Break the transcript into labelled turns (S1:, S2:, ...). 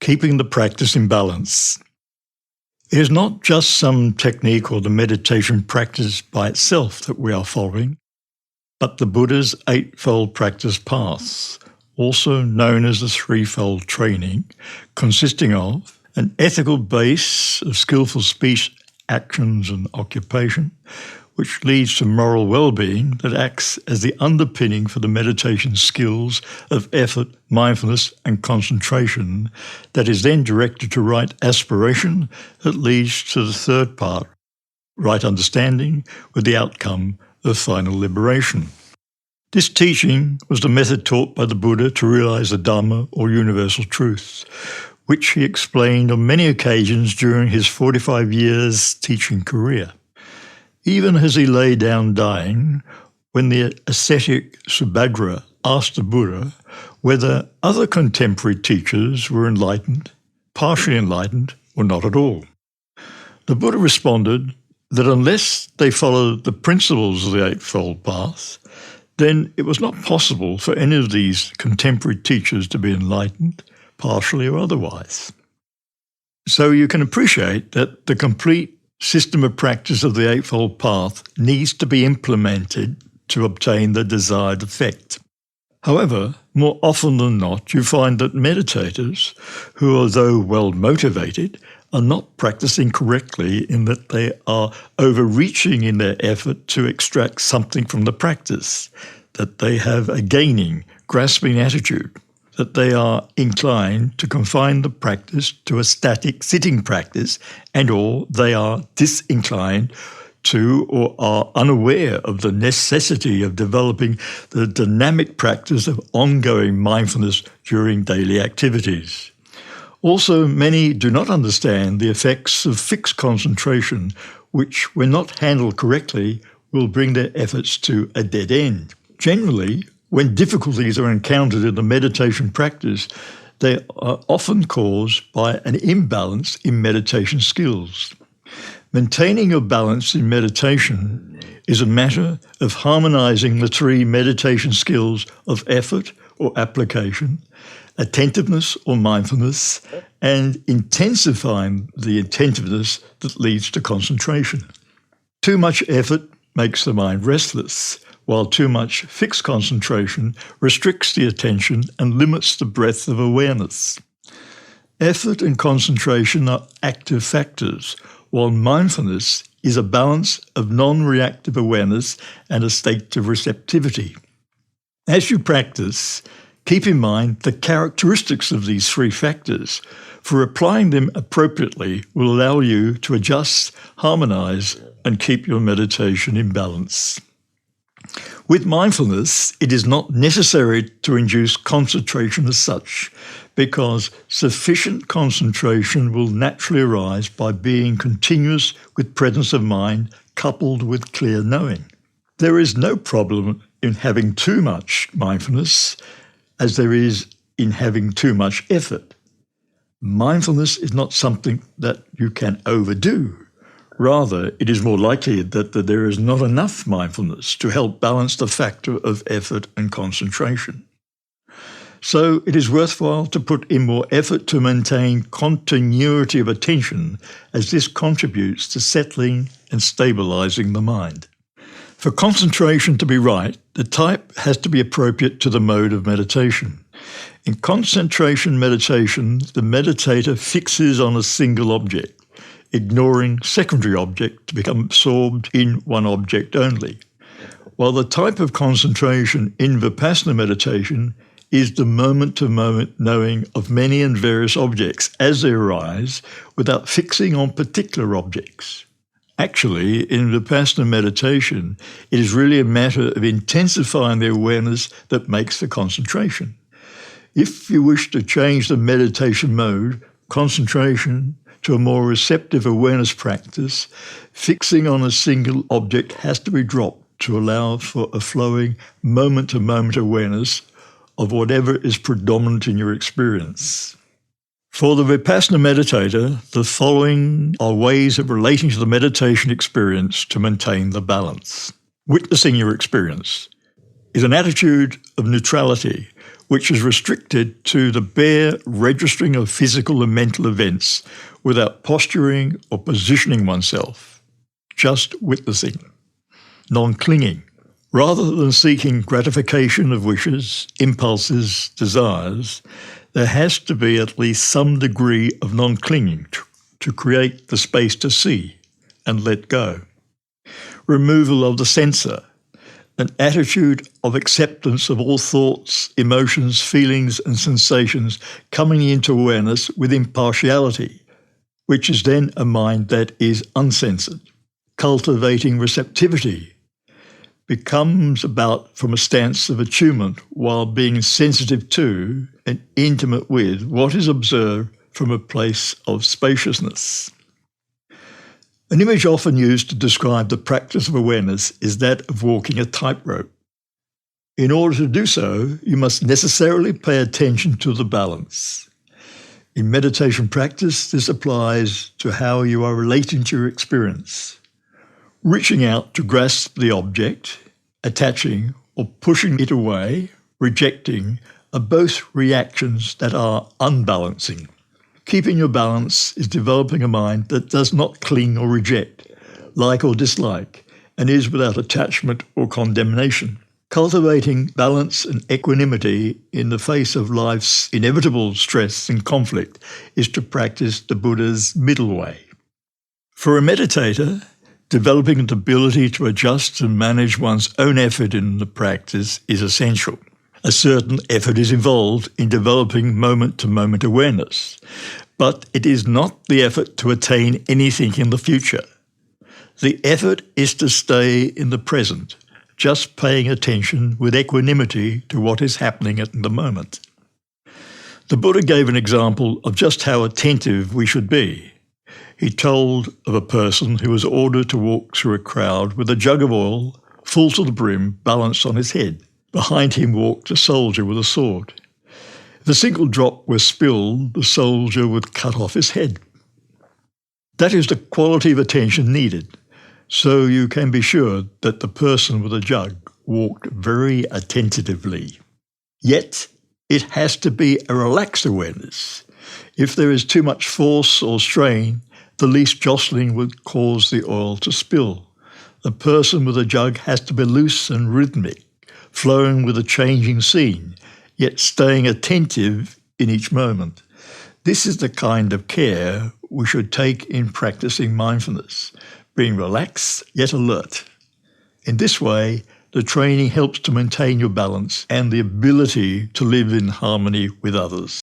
S1: keeping the practice in balance. It is not just some technique or the meditation practice by itself that we are following, but the Buddha's Eightfold Practice Path, also known as the Threefold Training, consisting of an ethical base of skillful speech, actions and occupation, which leads to moral well-being that acts as the underpinning for the meditation skills of effort, mindfulness and concentration that is then directed to right aspiration that leads to the third part, right understanding with the outcome of final liberation. This teaching was the method taught by the Buddha to realize the Dhamma or universal truth, which he explained on many occasions during his 45 years teaching career. Even as he lay down dying, when the ascetic Subhadra asked the Buddha whether other contemporary teachers were enlightened, partially enlightened, or not at all. The Buddha responded that unless they followed the principles of the Eightfold Path, then it was not possible for any of these contemporary teachers to be enlightened, partially or otherwise. So you can appreciate that the complete system of practice of the Eightfold Path needs to be implemented to obtain the desired effect. However, more often than not, you find that meditators, who although well motivated, are not practicing correctly in that they are overreaching in their effort to extract something from the practice, that they have a gaining, grasping attitude, that they are inclined to confine the practice to a static sitting practice, and or they are disinclined to or are unaware of the necessity of developing the dynamic practice of ongoing mindfulness during daily activities. Also, many do not understand the effects of fixed concentration, which, when not handled correctly, will bring their efforts to a dead end. Generally, when difficulties are encountered in the meditation practice, they are often caused by an imbalance in meditation skills. Maintaining your balance in meditation is a matter of harmonizing the three meditation skills of effort or application, attentiveness or mindfulness, and intensifying the attentiveness that leads to concentration. Too much effort makes the mind restless, while too much fixed concentration restricts the attention and limits the breadth of awareness. Effort and concentration are active factors, while mindfulness is a balance of non-reactive awareness and a state of receptivity. As you practice, keep in mind the characteristics of these three factors, for applying them appropriately will allow you to adjust, harmonize, and keep your meditation in balance. With mindfulness, it is not necessary to induce concentration as such, because sufficient concentration will naturally arise by being continuous with presence of mind coupled with clear knowing. There is no problem in having too much mindfulness as there is in having too much effort. Mindfulness is not something that you can overdo. Rather, it is more likely that there is not enough mindfulness to help balance the factor of effort and concentration. So it is worthwhile to put in more effort to maintain continuity of attention, as this contributes to settling and stabilizing the mind. For concentration to be right, the type has to be appropriate to the mode of meditation. In concentration meditation, the meditator fixes on a single object, ignoring secondary object to become absorbed in one object only, while the type of concentration in Vipassana meditation is the moment-to-moment knowing of many and various objects as they arise without fixing on particular objects. Actually, in Vipassana meditation, it is really a matter of intensifying the awareness that makes the concentration. If you wish to change the meditation mode, concentration, to a more receptive awareness practice, fixing on a single object has to be dropped to allow for a flowing moment-to-moment awareness of whatever is predominant in your experience. For the Vipassana meditator, the following are ways of relating to the meditation experience to maintain the balance. Witnessing your experience. is an attitude of neutrality which is restricted to the bare registering of physical and mental events without posturing or positioning oneself, just witnessing, non-clinging. Rather than seeking gratification of wishes, impulses, desires, there has to be at least some degree of non-clinging to create the space to see and let go. Removal of the censor, an attitude of acceptance of all thoughts, emotions, feelings and sensations coming into awareness with impartiality, which is then a mind that is uncensored. Cultivating receptivity becomes about from a stance of attunement while being sensitive to and intimate with what is observed from a place of spaciousness. An image often used to describe the practice of awareness is that of walking a tightrope. In order to do so, you must necessarily pay attention to the balance. In meditation practice, this applies to how you are relating to your experience. Reaching out to grasp the object, attaching or pushing it away, rejecting, are both reactions that are unbalancing. Keeping your balance is developing a mind that does not cling or reject, like or dislike, and is without attachment or condemnation. Cultivating balance and equanimity in the face of life's inevitable stress and conflict is to practice the Buddha's middle way. For a meditator, developing an ability to adjust and manage one's own effort in the practice is essential. A certain effort is involved in developing moment-to-moment awareness, but it is not the effort to attain anything in the future. The effort is to stay in the present, just paying attention with equanimity to what is happening at the moment. The Buddha gave an example of just how attentive we should be. He told of a person who was ordered to walk through a crowd with a jug of oil full to the brim balanced on his head. Behind him walked a soldier with a sword. If a single drop were spilled, the soldier would cut off his head. That is the quality of attention needed, so you can be sure that the person with a jug walked very attentively. Yet, it has to be a relaxed awareness. If there is too much force or strain, the least jostling would cause the oil to spill. The person with a jug has to be loose and rhythmic, flowing with a changing scene, yet staying attentive in each moment. This is the kind of care we should take in practicing mindfulness, being relaxed yet alert. In this way, the training helps to maintain your balance and the ability to live in harmony with others.